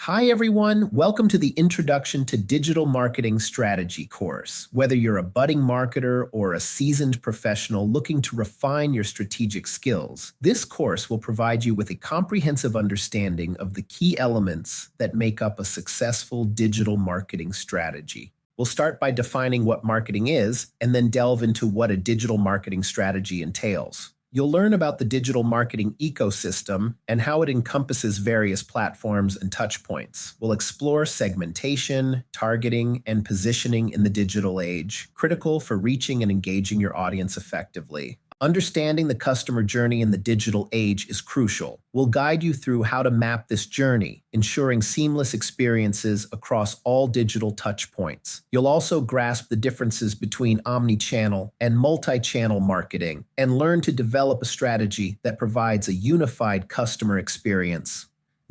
Hi, everyone. Welcome to the Introduction to Digital Marketing Strategy course. Whether you're a budding marketer or a seasoned professional looking to refine your strategic skills, this course will provide you with a comprehensive understanding of the key elements that make up a successful digital marketing strategy. We'll start by defining what marketing is and then delve into what a digital marketing strategy entails. You'll learn about the digital marketing ecosystem and how it encompasses various platforms and touchpoints. We'll explore segmentation, targeting, and positioning in the digital age, critical for reaching and engaging your audience effectively. Understanding the customer journey in the digital age is crucial. We'll guide you through how to map this journey, ensuring seamless experiences across all digital touchpoints. You'll also grasp the differences between omni-channel and multi-channel marketing and learn to develop a strategy that provides a unified customer experience.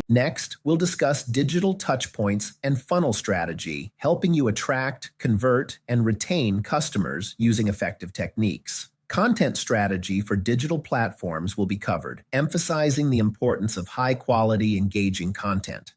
Next, we'll discuss digital touchpoints and funnel strategy, helping you attract, convert, and retain customers using effective techniques. Content strategy for digital platforms will be covered, emphasizing the importance of high-quality, engaging content.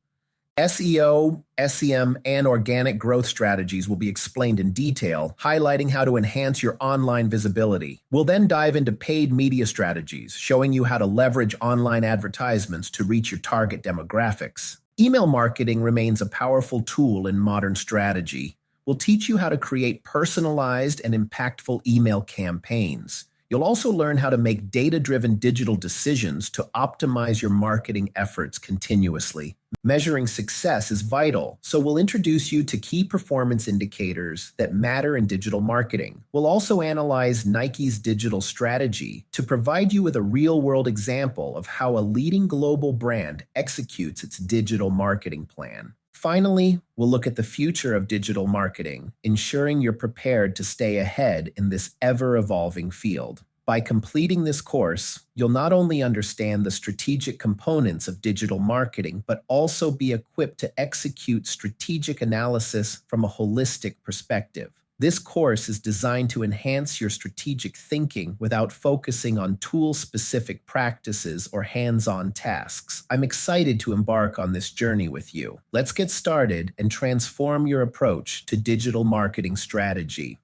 SEO, SEM, and organic growth strategies will be explained in detail, highlighting how to enhance your online visibility. We'll then dive into paid media strategies, showing you how to leverage online advertisements to reach your target demographics. Email marketing remains a powerful tool in modern strategy. We'll teach you how to create personalized and impactful email campaigns. You'll also learn how to make data-driven digital decisions to optimize your marketing efforts continuously. Measuring success is vital, so we'll introduce you to key performance indicators that matter in digital marketing. We'll also analyze Nike's digital strategy to provide you with a real-world example of how a leading global brand executes its digital marketing plan. Finally, we'll look at the future of digital marketing, ensuring you're prepared to stay ahead in this ever-evolving field. By completing this course, you'll not only understand the strategic components of digital marketing, but also be equipped to execute strategic analysis from a holistic perspective. This course is designed to enhance your strategic thinking without focusing on tool-specific practices or hands-on tasks. I'm excited to embark on this journey with you. Let's get started and transform your approach to digital marketing strategy.